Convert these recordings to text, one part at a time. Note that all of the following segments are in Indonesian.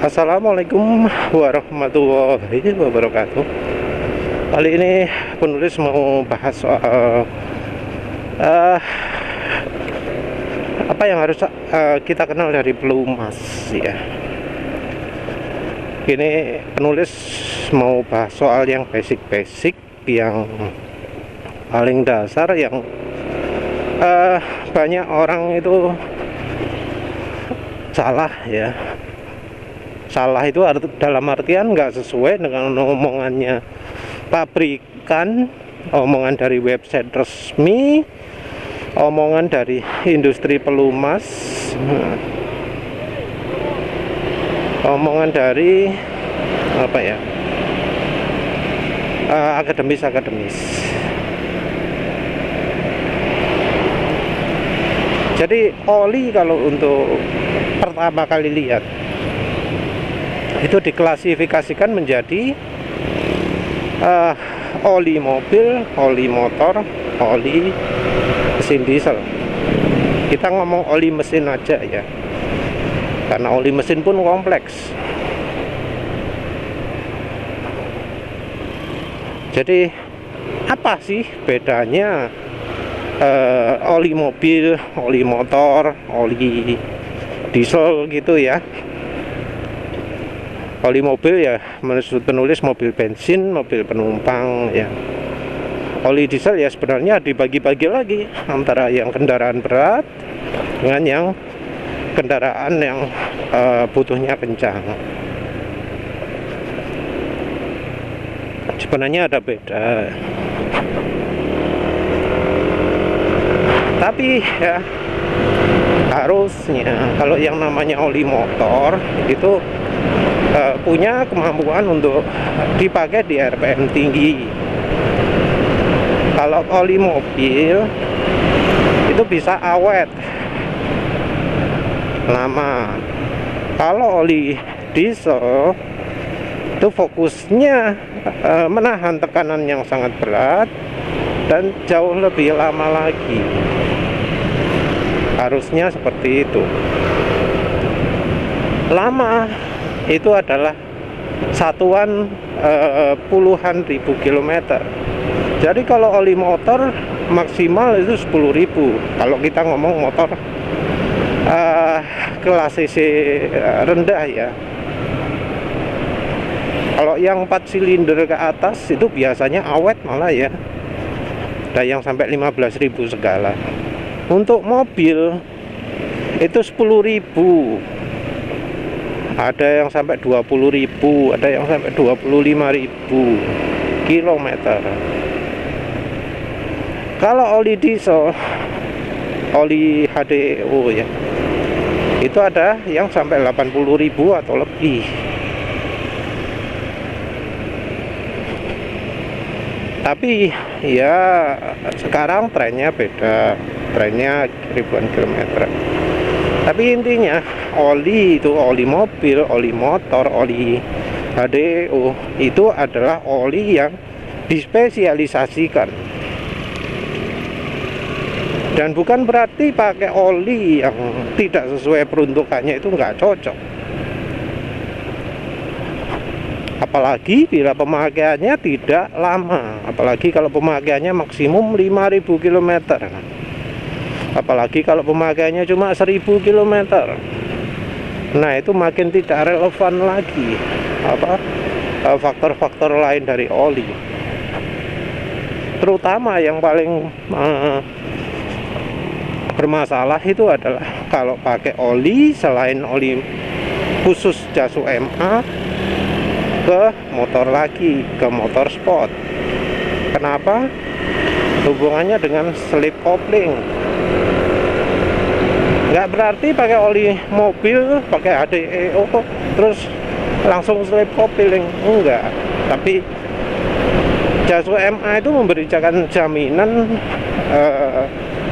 Assalamualaikum warahmatullahi wabarakatuh. Kali ini penulis mau bahas soal apa yang harus kita kenal dari pelumas ya. Ini penulis mau bahas soal yang basic-basic, yang paling dasar, yang banyak orang itu salah ya. Salah itu dalam artian nggak sesuai dengan omongannya pabrikan, omongan dari website resmi, omongan dari industri pelumas, omongan dari apa ya, akademis. Jadi oli kalau untuk pertama kali lihat itu diklasifikasikan menjadi oli mobil, oli motor, oli mesin diesel. Kita ngomong oli mesin aja ya, karena oli mesin pun kompleks. Jadi apa sih bedanya oli mobil, oli motor, oli diesel gitu ya? Oli mobil ya menurut penulis mobil bensin, mobil penumpang ya. Oli diesel ya sebenarnya dibagi-bagi lagi antara yang kendaraan berat dengan yang kendaraan yang butuhnya kencang. Sebenarnya ada beda. Tapi ya harusnya kalau yang namanya oli motor itu punya kemampuan untuk dipakai di RPM tinggi. Kalau oli mobil itu bisa awet lama. Kalau oli diesel itu fokusnya menahan tekanan yang sangat berat dan jauh lebih lama lagi. Harusnya seperti itu. Lama itu adalah satuan puluhan ribu kilometer. Jadi kalau oli motor maksimal itu 10.000. Kalau kita ngomong motor kelas cc rendah ya. Kalau yang 4 silinder ke atas itu biasanya awet malah ya. Ada yang sampai 15.000 segala. Untuk mobil itu 10.000. Ada yang sampai 20.000, ada yang sampai 25.000 kilometer. Kalau oli diesel, oli HDO ya, itu ada yang sampai 80.000 atau lebih. Tapi ya sekarang trennya beda, trennya ribuan kilometer. Tapi intinya oli itu, oli mobil, oli motor, oli HDO itu adalah oli yang dispesialisasikan. Dan bukan berarti pakai oli yang tidak sesuai peruntukannya itu nggak cocok. Apalagi bila pemakaiannya tidak lama, apalagi kalau pemakaiannya maksimum 5.000 km. Apalagi kalau pemakaiannya cuma 1.000 km. Nah itu makin tidak relevan lagi faktor-faktor lain dari oli. Terutama yang paling bermasalah itu adalah kalau pakai oli selain oli khusus jas UMA ke motor lagi, ke motor sport. Kenapa? Hubungannya dengan slip coupling. Nggak berarti pakai oli mobil, pakai HDO terus langsung slip coupling, enggak. Tapi jas UMA itu memberikan jaminan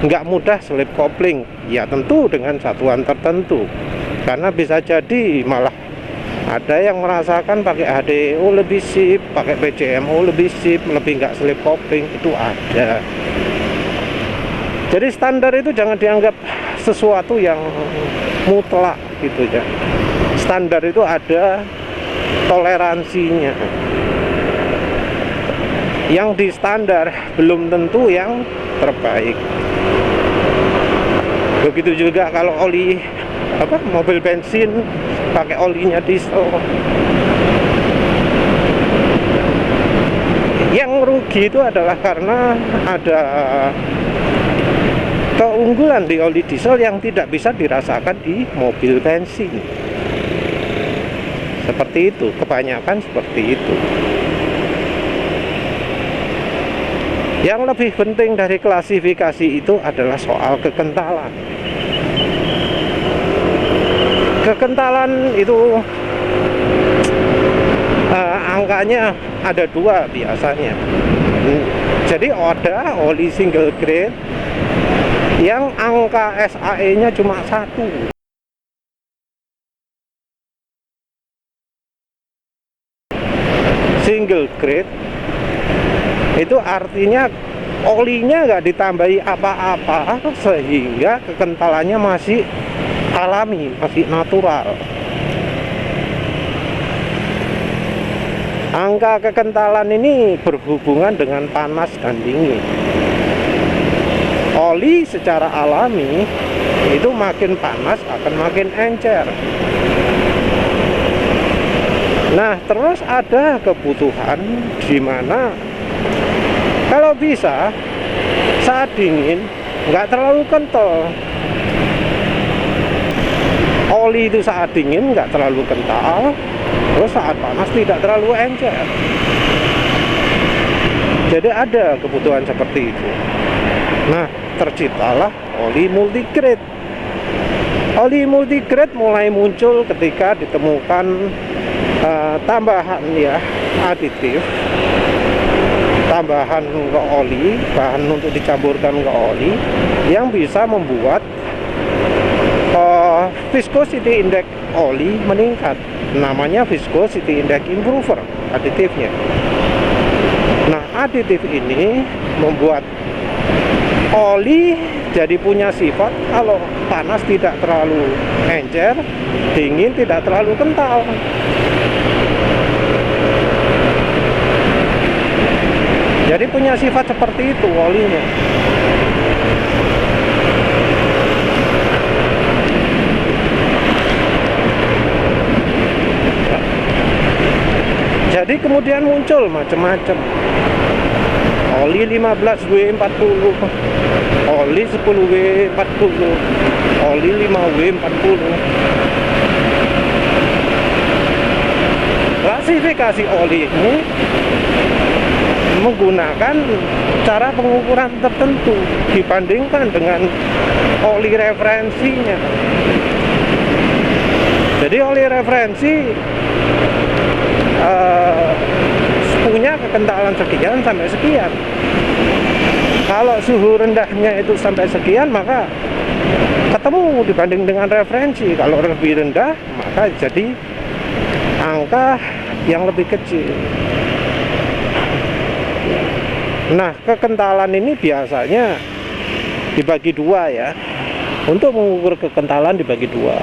nggak mudah slip coupling. Ya tentu dengan satuan tertentu. Karena bisa jadi malah ada yang merasakan pakai HDO lebih sip, pakai PCMO lebih sip, lebih nggak slip coupling, itu ada. Jadi standar itu jangan dianggap sesuatu yang mutlak gitu ya. standar itu ada toleransinya. Yang di standar belum tentu yang terbaik. Begitu juga kalau oli mobil bensin pakai olinya diesel. Yang rugi itu adalah karena ada keunggulan di oli diesel yang tidak bisa dirasakan di mobil bensin. Seperti itu, kebanyakan seperti itu. Yang lebih penting dari klasifikasi itu adalah soal kekentalan. Kekentalan itu angkanya ada 2 biasanya. Jadi ada oli single grade yang angka SAE nya cuma 1. Single grade itu artinya olinya nggak ditambahi apa-apa, sehingga kekentalannya masih alami, masih natural. Angka kekentalan ini berhubungan dengan panas dan dingin. Oli secara alami itu makin panas akan makin encer. Nah, terus ada kebutuhan di mana kalau bisa saat dingin nggak terlalu kental. Oli itu saat dingin nggak terlalu kental, terus saat panas tidak terlalu encer. Jadi ada kebutuhan seperti itu. Nah, terciptalah oli multigrade. Oli multigrade mulai muncul ketika ditemukan tambahan aditif, tambahan ke oli, bahan untuk dicampurkan ke oli yang bisa membuat viscosity index oli meningkat. Namanya viscosity index improver aditifnya. Nah, aditif ini membuat oli jadi punya sifat kalau panas tidak terlalu encer, dingin tidak terlalu kental. Jadi punya sifat seperti itu olinya. Jadi kemudian muncul macam-macam. Oli 15W40, oli 10W40, oli 5W40. Klasifikasi oli ini menggunakan cara pengukuran tertentu dibandingkan dengan oli referensinya. Jadi oli referensi punya kekentalan sekian sampai sekian. Kalau suhu rendahnya itu sampai sekian, maka ketemu dibanding dengan referensi. Kalau lebih rendah, maka jadi angka yang lebih kecil. Nah, kekentalan ini biasanya dibagi 2 ya. Untuk mengukur kekentalan dibagi 2.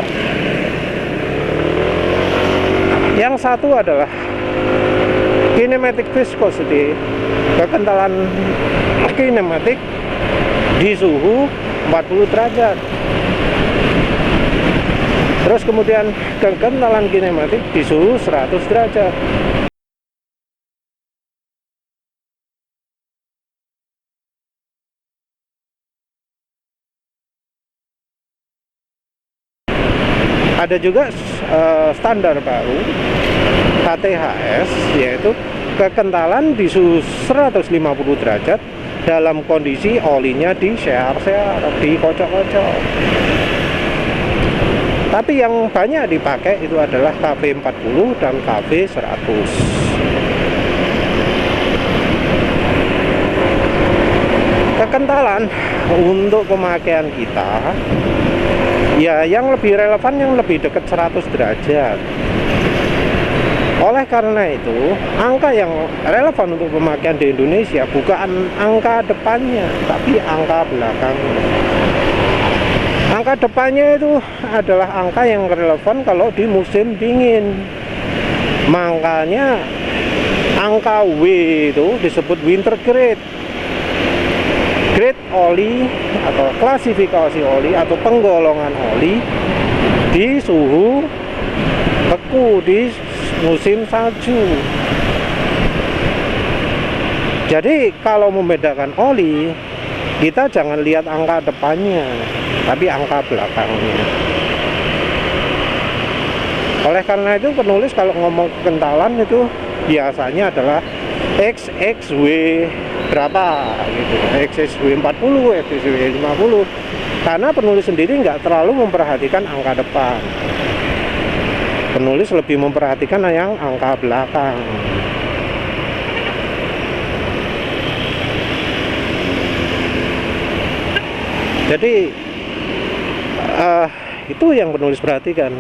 Yang satu adalah kinematic viscosity, kekentalan kinematik di suhu 40 derajat. Terus kemudian kekentalan kinematik di suhu 100 derajat. Ada juga standar baru KTHS, yaitu kekentalan di suhu 150 derajat dalam kondisi olinya di-share-share, dikocok-kocok. Tapi yang banyak dipakai itu adalah KV40 dan KV100. Kekentalan untuk pemakaian kita, ya yang lebih relevan yang lebih dekat 100 derajat. Oleh karena itu, angka yang relevan untuk pemakaian di Indonesia bukan angka depannya, tapi angka belakangnya. Angka depannya itu adalah angka yang relevan kalau di musim dingin. Makanya angka W itu disebut winter grade. Grade oli atau klasifikasi oli atau penggolongan oli di suhu beku di musim salju. Jadi kalau membedakan oli, kita jangan lihat angka depannya, tapi angka belakangnya. Oleh karena itu penulis kalau ngomong kekentalan itu biasanya adalah XXW berapa gitu, XXW 40, XXW 50. Karena penulis sendiri nggak terlalu memperhatikan angka depan. Penulis lebih memperhatikan yang angka belakang. Jadi itu yang penulis perhatikan.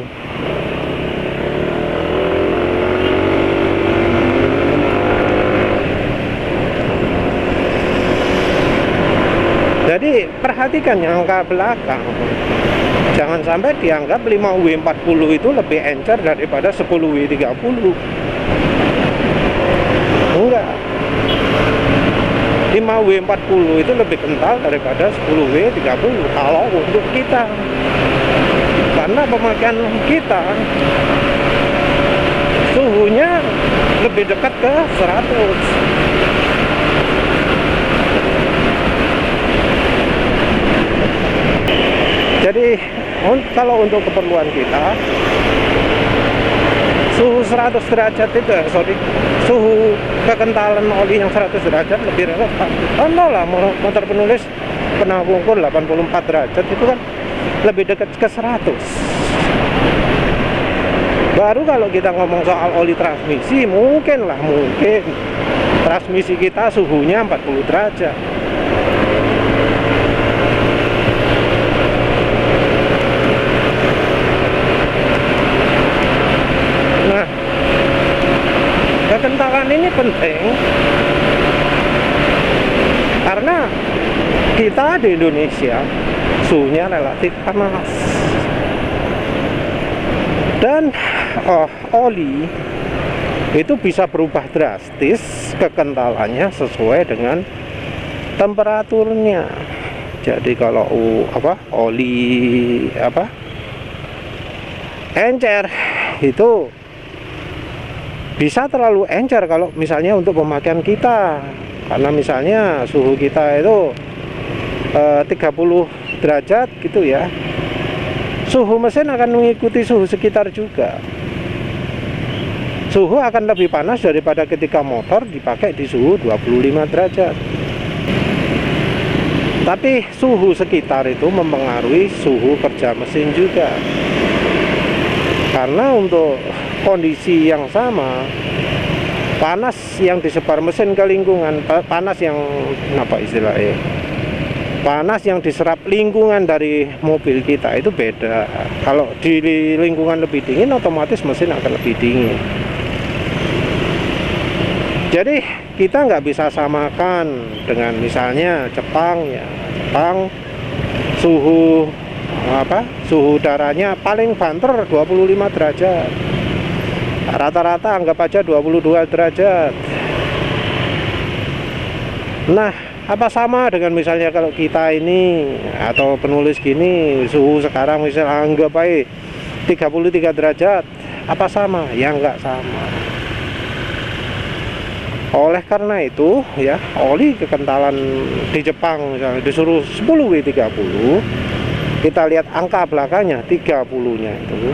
Jadi perhatikan yang angka belakang. Jangan sampai dianggap 5W40 itu lebih encer daripada 10W30. Enggak. 5W40 itu lebih kental daripada 10W30 kalau untuk kita. Karena pemakaian kita suhunya lebih dekat ke 100. Jadi kalau untuk keperluan kita suhu 100 derajat itu suhu kekentalan oli yang 100 derajat lebih relevan. Contoh lah motor penulis pernah ukur 84 derajat itu kan lebih dekat ke 100. Baru kalau kita ngomong soal oli transmisi, mungkin transmisi kita suhunya 40 derajat. Nah, kekentalan ini penting karena kita di Indonesia suhunya relatif panas dan oli itu bisa berubah drastis kekentalannya sesuai dengan temperaturnya. Jadi kalau oli encer itu bisa terlalu encer kalau misalnya untuk pemakaian kita, karena misalnya suhu kita itu 30 derajat gitu ya, suhu mesin akan mengikuti suhu sekitar juga. Suhu akan lebih panas daripada ketika motor dipakai di suhu 25 derajat. Tapi suhu sekitar itu mempengaruhi suhu kerja mesin juga. Karena untuk kondisi yang sama, panas yang disebar mesin ke lingkungan, panas yang panas yang diserap lingkungan dari mobil kita itu beda. Kalau di lingkungan lebih dingin, otomatis mesin akan lebih dingin. Jadi kita nggak bisa samakan dengan misalnya Jepang ya. Jepang suhu udaranya paling banter 25 derajat. Rata-rata anggap aja 22 derajat. Nah, apa sama dengan misalnya kalau kita ini atau penulis gini, suhu sekarang misalnya anggap aja 33 derajat, apa sama? Ya nggak sama. Oleh karena itu ya, oli kekentalan di Jepang misalnya disuruh 10W30, kita lihat angka belakangnya 30-nya itu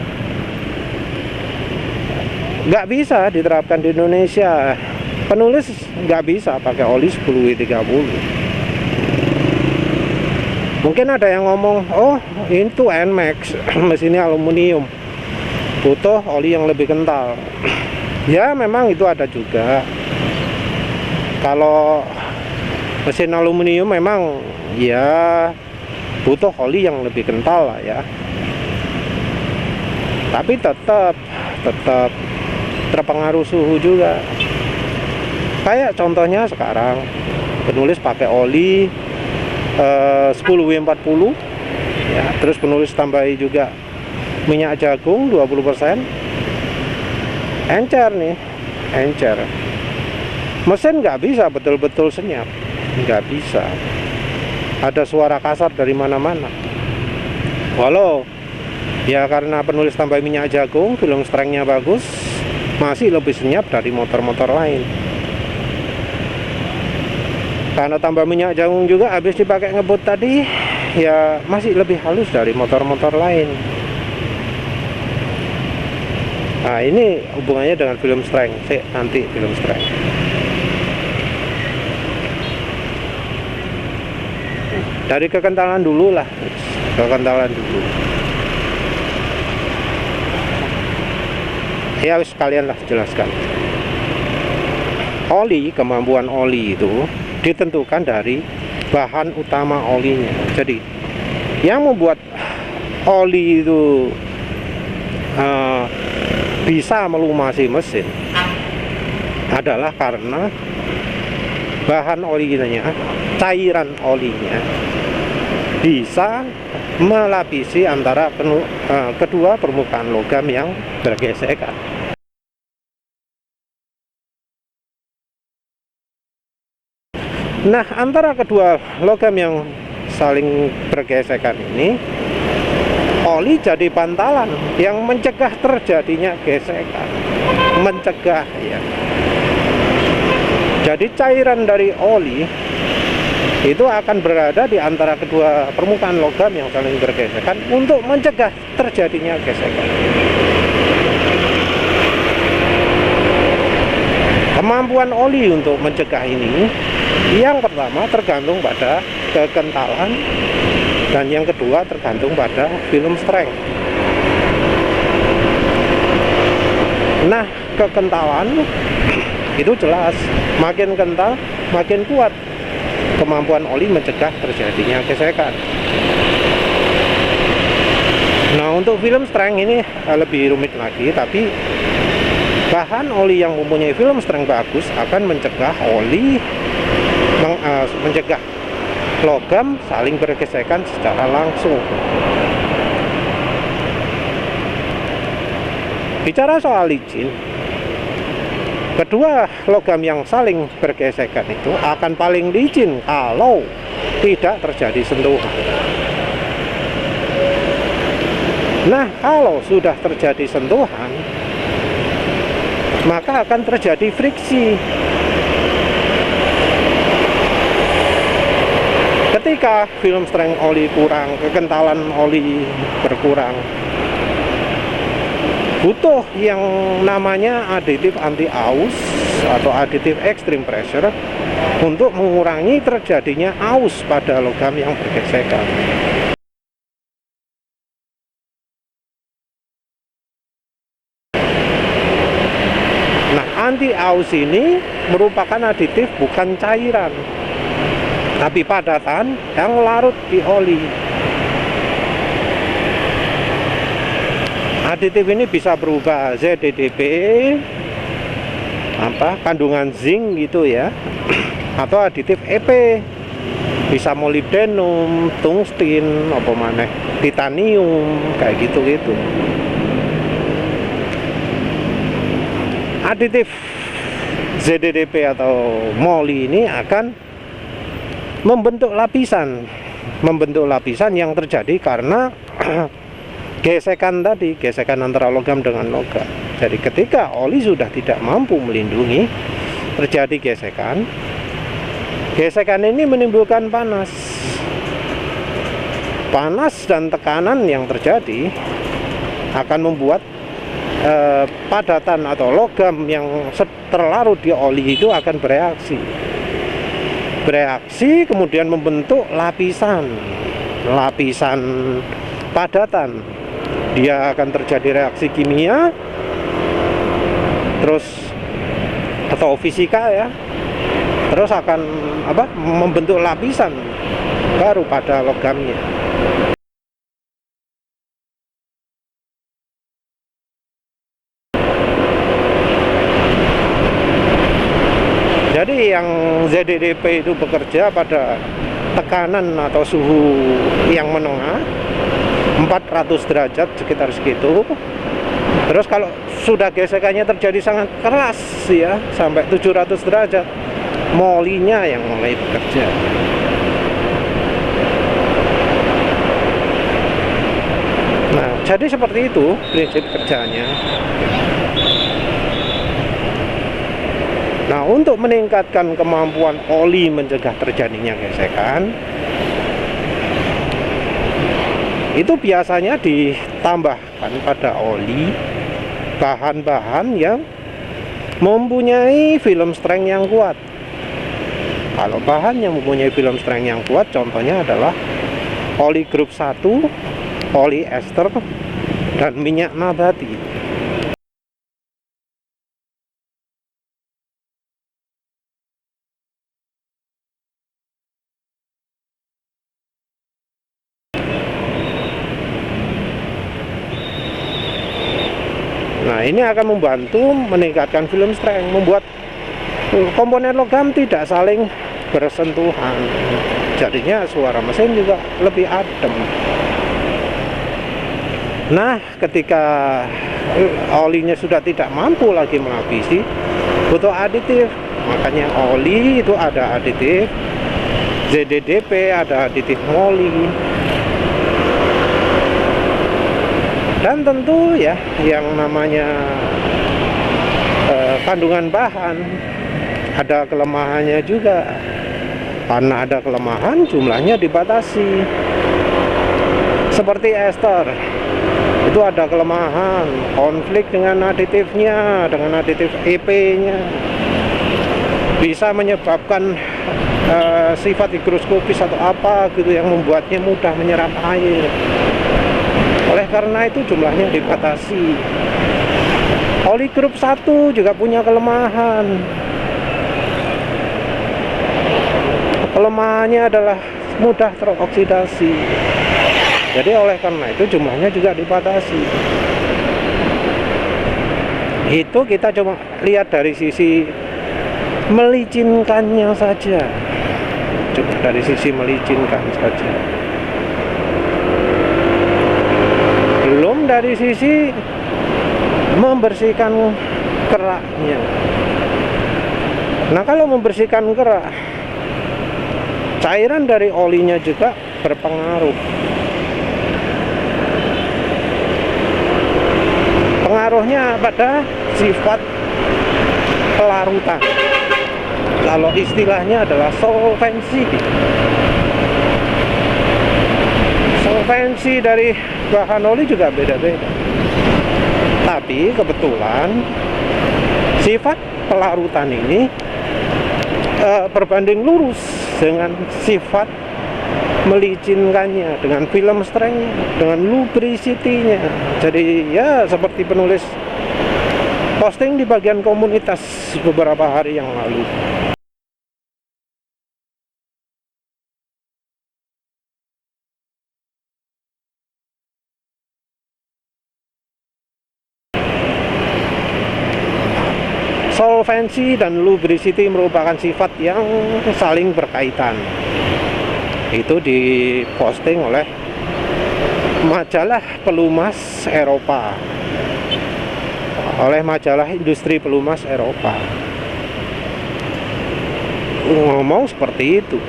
nggak bisa diterapkan di Indonesia. Penulis nggak bisa pakai oli 10W30. Mungkin ada yang ngomong, oh itu NMAX, mesinnya aluminium, butuh oli yang lebih kental. Ya memang itu ada juga. Kalau mesin aluminium memang ya butuh oli yang lebih kental lah ya. Tapi tetap terpengaruh suhu juga. Kayak contohnya sekarang penulis pakai oli 10W40 ya. Terus penulis tambahi juga minyak jagung 20%. Encer nih, encer. Mesin nggak bisa betul-betul senyap, nggak bisa. Ada suara kasar dari mana-mana. Walau ya karena penulis tambah minyak jagung, film strength-nya bagus, masih lebih senyap dari motor-motor lain. Karena tambah minyak jagung juga habis dipakai ngebut tadi, ya masih lebih halus dari motor-motor lain. Nah ini hubungannya dengan film strength. Nanti film strength. Dari kekentalan dulu lah, kekentalan dulu. Ya sekalian lah jelaskan. Oli, kemampuan oli itu ditentukan dari bahan utama olinya. Jadi yang membuat oli itu bisa melumasi mesin adalah karena bahan olinya, cairan olinya bisa melapisi antara kedua permukaan logam yang bergesekan. Nah, antara kedua logam yang saling bergesekan ini, oli jadi bantalan yang mencegah terjadinya gesekan, mencegah ya. Jadi cairan dari oli itu akan berada di antara kedua permukaan logam yang saling bergesekan untuk mencegah terjadinya gesekan. Kemampuan oli untuk mencegah ini, yang pertama tergantung pada kekentalan, dan yang kedua tergantung pada film strength. Nah, kekentalan itu jelas, makin kental makin kuat kemampuan oli mencegah terjadinya gesekan. Nah, untuk film strength ini lebih rumit lagi, tapi bahan oli yang mempunyai film strength bagus akan mencegah oli mencegah logam saling bergesekan secara langsung. Bicara soal licin, kedua logam yang saling bergesekan itu akan paling licin kalau tidak terjadi sentuhan. Nah, kalau sudah terjadi sentuhan, maka akan terjadi friksi. Ketika film strength oli kurang, kekentalan oli berkurang, butuh yang namanya aditif anti-aus atau aditif extreme pressure untuk mengurangi terjadinya aus pada logam yang bergesekan. Nah, anti-aus ini merupakan aditif bukan cairan, tapi padatan yang larut di oli. Aditif ini bisa berubah ZDDP, kandungan zinc gitu ya, atau aditif EP, bisa molybdenum, tungsten, titanium, kayak gitu. Aditif ZDDP atau moli ini akan membentuk lapisan yang terjadi karena gesekan tadi, gesekan antara logam dengan logam. Jadi ketika oli sudah tidak mampu melindungi, terjadi gesekan. Gesekan ini menimbulkan panas. Panas dan tekanan yang terjadi akan membuat padatan atau logam yang terlarut di oli itu akan bereaksi kemudian membentuk lapisan padatan. Dia akan terjadi reaksi kimia terus atau fisika ya, terus akan membentuk lapisan baru pada logamnya. Jadi yang ZDDP itu bekerja pada tekanan atau suhu yang menengah, 400 derajat sekitar segitu. Terus kalau sudah gesekannya terjadi sangat keras ya, sampai 700 derajat, molinya yang mulai bekerja. Nah, jadi seperti itu prinsip kerjanya. Nah, untuk meningkatkan kemampuan oli mencegah terjadinya gesekan, itu biasanya ditambahkan pada oli bahan-bahan yang mempunyai film strength yang kuat. Kalau bahan yang mempunyai film strength yang kuat, contohnya adalah oli grup 1, oli ester, dan minyak nabati. Nah, ini akan membantu meningkatkan film strength, membuat komponen logam tidak saling bersentuhan. Jadinya suara mesin juga lebih adem. Nah, ketika olinya sudah tidak mampu lagi menghabisi, butuh aditif. Makanya oli itu ada aditif ZDDP, ada aditif moli. Dan tentu ya, yang namanya kandungan bahan ada kelemahannya juga. Karena ada kelemahan, jumlahnya dibatasi. Seperti ester, itu ada kelemahan, konflik dengan aditifnya, dengan aditif EP-nya, bisa menyebabkan sifat higroskopis atau apa gitu yang membuatnya mudah menyerap air. Oleh karena itu jumlahnya dibatasi. Oli grup 1 juga punya kelemahan. Kelemahannya adalah mudah teroksidasi. Jadi oleh karena itu jumlahnya juga dibatasi. Itu kita cuma lihat dari sisi melicinkannya saja. Cuma dari sisi melicinkan saja. Belum dari sisi membersihkan keraknya. Nah, kalau membersihkan kerak, cairan dari olinya juga berpengaruh. Pengaruhnya pada sifat pelarutan. Kalau istilahnya adalah solvensi. Solvensi dari bahan oli juga beda-beda. Tapi kebetulan sifat pelarutan ini berbanding lurus dengan sifat melicinkannya, dengan film strength, dengan lubricity-nya. Jadi ya seperti penulis posting di bagian komunitas beberapa hari yang lalu. Solvensi dan lubricity merupakan sifat yang saling berkaitan. Itu diposting oleh majalah pelumas Eropa, oleh majalah industri pelumas Eropa. Ngomong seperti itu.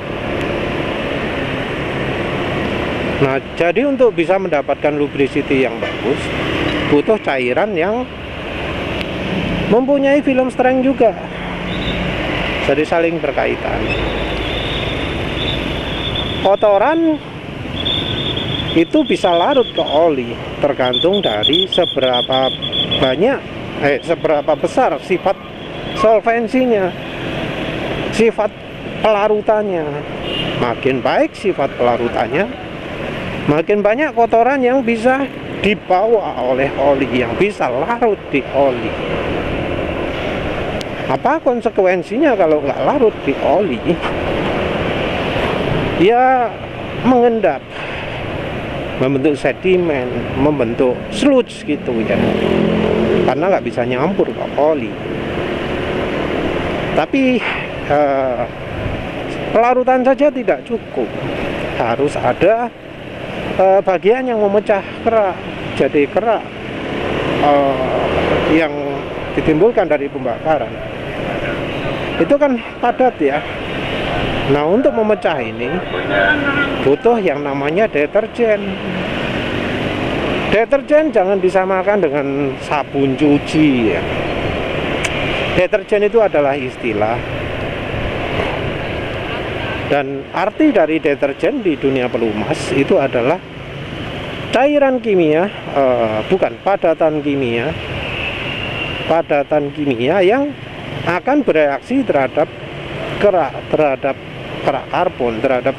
Nah, jadi untuk bisa mendapatkan lubricity yang bagus, butuh cairan yang mempunyai film strength juga. Jadi saling berkaitan. Kotoran itu bisa larut ke oli, tergantung dari seberapa besar sifat solvensinya, sifat pelarutannya. Makin baik sifat pelarutannya, makin banyak kotoran yang bisa dibawa oleh oli, yang bisa larut di oli. Apa konsekuensinya kalau nggak larut di oli? Ya mengendap, membentuk sedimen, membentuk sludge gitu ya, karena nggak bisa nyampur ke oli. Tapi pelarutan saja tidak cukup, harus ada bagian yang memecah kerak, jadi kerak yang ditimbulkan dari pembakaran itu kan padat ya. Nah, untuk memecah ini butuh yang namanya deterjen. Deterjen jangan disamakan dengan sabun cuci ya. Deterjen itu adalah istilah, dan arti dari deterjen di dunia pelumas itu adalah cairan kimia, bukan padatan kimia yang akan bereaksi terhadap kerak karbon, terhadap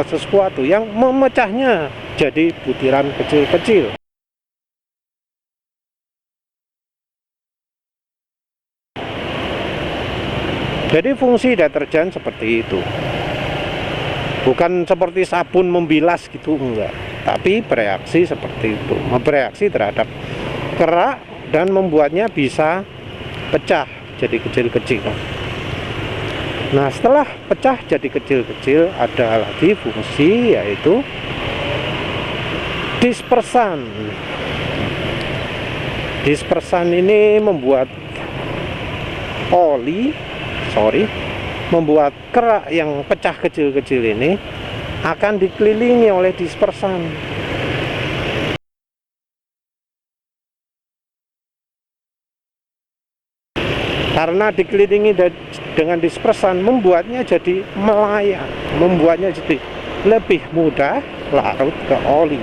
sesuatu yang memecahnya jadi butiran kecil-kecil. Jadi fungsi deterjen seperti itu, bukan seperti sabun membilas gitu, enggak, tapi bereaksi seperti itu, bereaksi terhadap kerak dan membuatnya bisa pecah jadi kecil-kecil. Nah, setelah pecah jadi kecil-kecil, ada lagi fungsi, yaitu dispersan. Dispersan ini membuat membuat kerak yang pecah kecil-kecil ini akan dikelilingi oleh dispersan. Karena dikelilingi dengan dispersan, membuatnya jadi melayang, membuatnya jadi lebih mudah larut ke oli.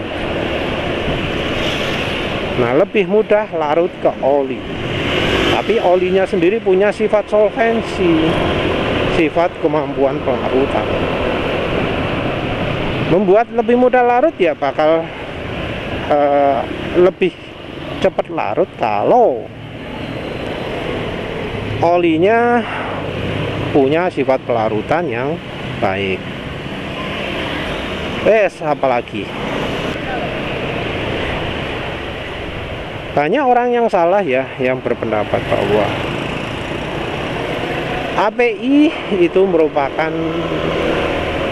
Nah, lebih mudah larut ke oli. Tapi olinya sendiri punya sifat solvensi, sifat kemampuan pelarutan. Membuat lebih mudah larut ya bakal lebih cepat larut kalau olinya punya sifat pelarutan yang baik. Apalagi banyak orang yang salah ya, yang berpendapat bahwa API itu merupakan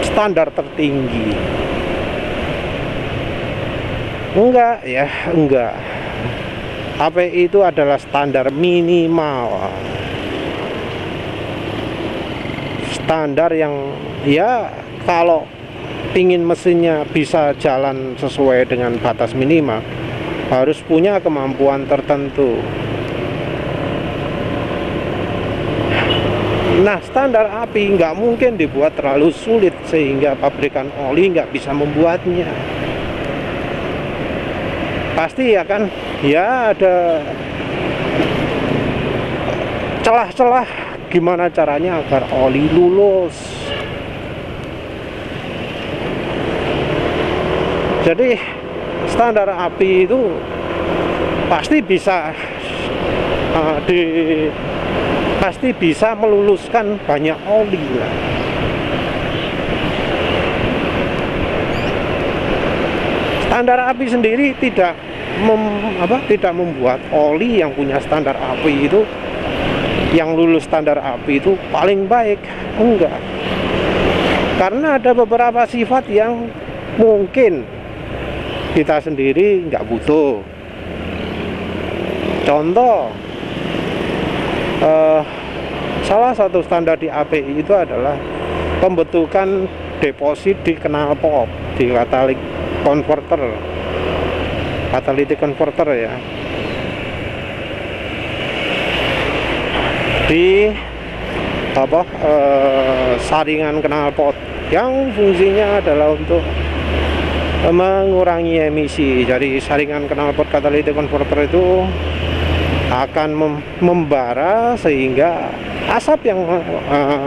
standar tertinggi. Enggak. API itu adalah standar minimal, standar yang ya kalau ingin mesinnya bisa jalan sesuai dengan batas minimal harus punya kemampuan tertentu. Nah, standar API nggak mungkin dibuat terlalu sulit sehingga pabrikan oli nggak bisa membuatnya. Pasti ya kan, ya ada celah-celah gimana caranya agar oli lulus. Jadi standar API itu pasti bisa meluluskan banyak oli lah. Standar API sendiri tidak membuat oli yang punya standar API itu, yang lulus standar API itu paling baik. Enggak, karena ada beberapa sifat yang mungkin kita sendiri nggak butuh. Contoh, salah satu standar di API itu adalah pembentukan deposit di knalpot, di catalytic converter ya, di saringan knalpot yang fungsinya adalah untuk mengurangi emisi. Jadi saringan knalpot catalytic converter itu akan membara sehingga asap yang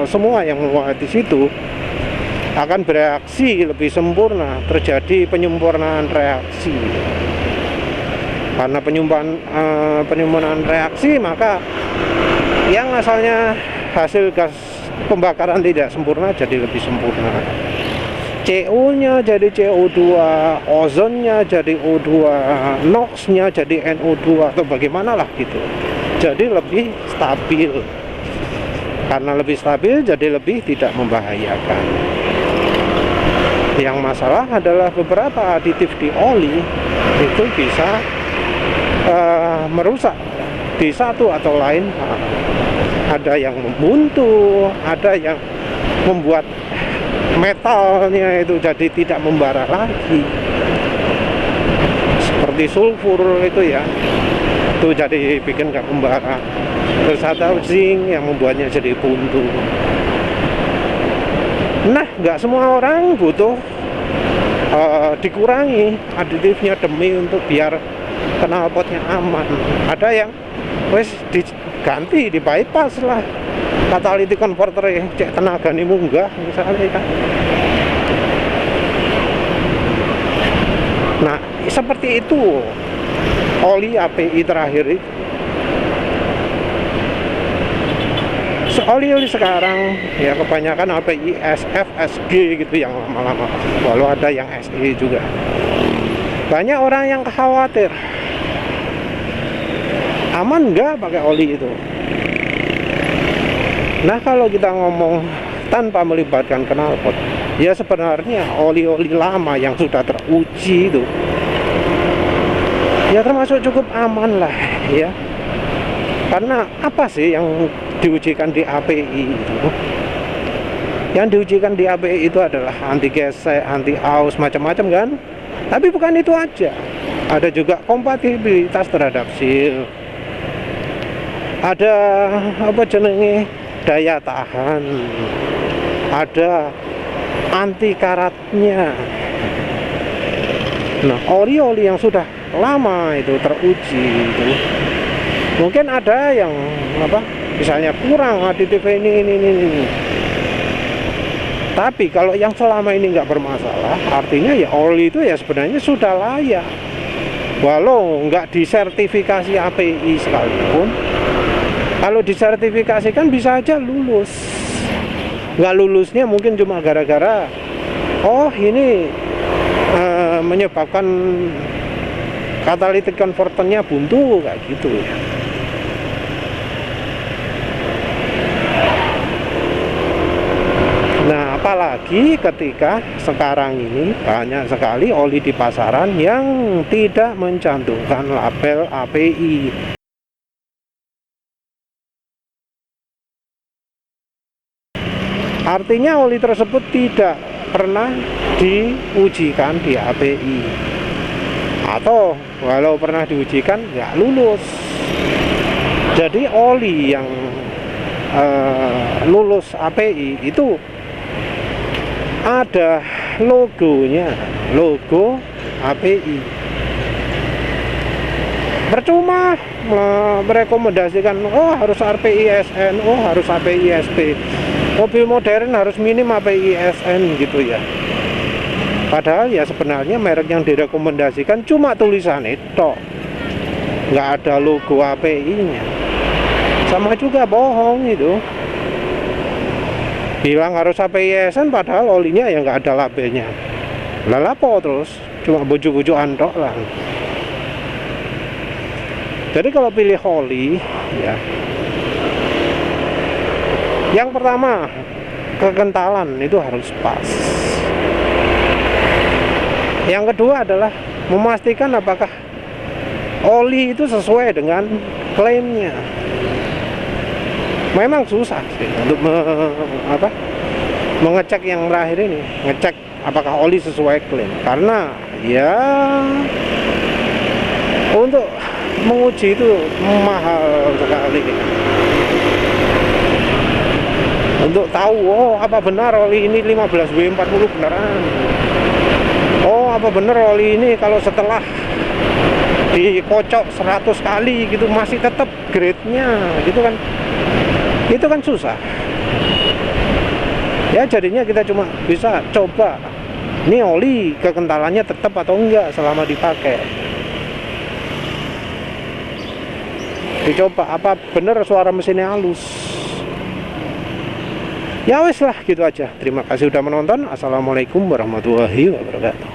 semua yang di situ akan bereaksi lebih sempurna, terjadi penyempurnaan reaksi. Karena penyempurnaan reaksi, maka yang asalnya hasil gas pembakaran tidak sempurna jadi lebih sempurna. CO-nya jadi CO2, ozonnya jadi O2, NOx-nya jadi NO2 atau bagaimanalah gitu. Jadi lebih stabil. Karena lebih stabil jadi lebih tidak membahayakan. Yang masalah adalah beberapa aditif di oli itu bisa merusak di satu atau lain hal. Ada yang membuntu, ada yang membuat metalnya itu jadi tidak membara lagi, seperti sulfur itu ya, itu jadi bikin nggak membara. Terus ada zinc yang membuatnya jadi buntu. Nah, nggak semua orang butuh dikurangi aditifnya demi untuk biar knalpotnya aman. Ada yang wes diganti, di bypass lah catalytic converter, cek tenaga nih munggah misalnya kan. Nah, seperti itu oli API terakhir itu. Oli-oli sekarang ya kebanyakan API SF, SG gitu yang lama-lama, walau ada yang SE juga. Banyak orang yang khawatir, aman nggak pakai oli itu? Nah, kalau kita ngomong tanpa melibatkan knalpot, ya sebenarnya oli-oli lama yang sudah teruji itu ya termasuk cukup aman lah ya. Karena apa sih yang diujikan di API itu? Yang diujikan di API itu adalah anti gesek, anti aus, macam-macam kan. Tapi bukan itu aja, ada juga kompatibilitas terhadap seal, ada apa jenenge, daya tahan, ada anti karatnya. Nah, oli-oli yang sudah lama itu teruji itu, mungkin ada yang apa, misalnya kurang aditif ini. Tapi kalau yang selama ini nggak bermasalah, artinya ya oli itu ya sebenarnya sudah layak. Walau nggak disertifikasi API sekalipun, kalau disertifikasikan bisa aja lulus. Nggak lulusnya mungkin cuma gara-gara oh ini menyebabkan catalytic converternya buntu kayak gitu ya. Nah, apalagi ketika sekarang ini banyak sekali oli di pasaran yang tidak mencantumkan label API. Artinya oli tersebut tidak pernah diujikan di API, atau walau pernah diujikan nggak lulus. Jadi oli yang lulus API itu ada logonya, logo API. Percuma merekomendasikan oh harus API SN, oh harus API SP, mobil modern harus minim API SN gitu ya. Padahal ya sebenarnya merek yang direkomendasikan cuma tulisan itu, nggak ada logo API-nya. Sama juga bohong itu, bilang harus API SN padahal olinya ya nggak ada labelnya. Lalapo terus cuma bujuk-bujuk antok lah. Jadi kalau pilih oli ya, yang pertama kekentalan itu harus pas. Yang kedua adalah memastikan apakah oli itu sesuai dengan klaimnya. Memang susah sih untuk mengecek yang terakhir ini, ngecek apakah oli sesuai klaim, karena ya untuk menguji itu mahal sekali. Untuk tahu oh apa benar oli ini 15W40 beneran, oh apa benar oli ini kalau setelah dikocok 100 kali gitu masih tetap grade-nya gitu kan. Itu kan susah ya, jadinya kita cuma bisa coba ini oli kekentalannya tetap atau enggak selama dipakai. Dicoba apa bener suara mesinnya halus. Ya wes lah gitu aja. Terima kasih udah menonton. Assalamualaikum warahmatullahi wabarakatuh.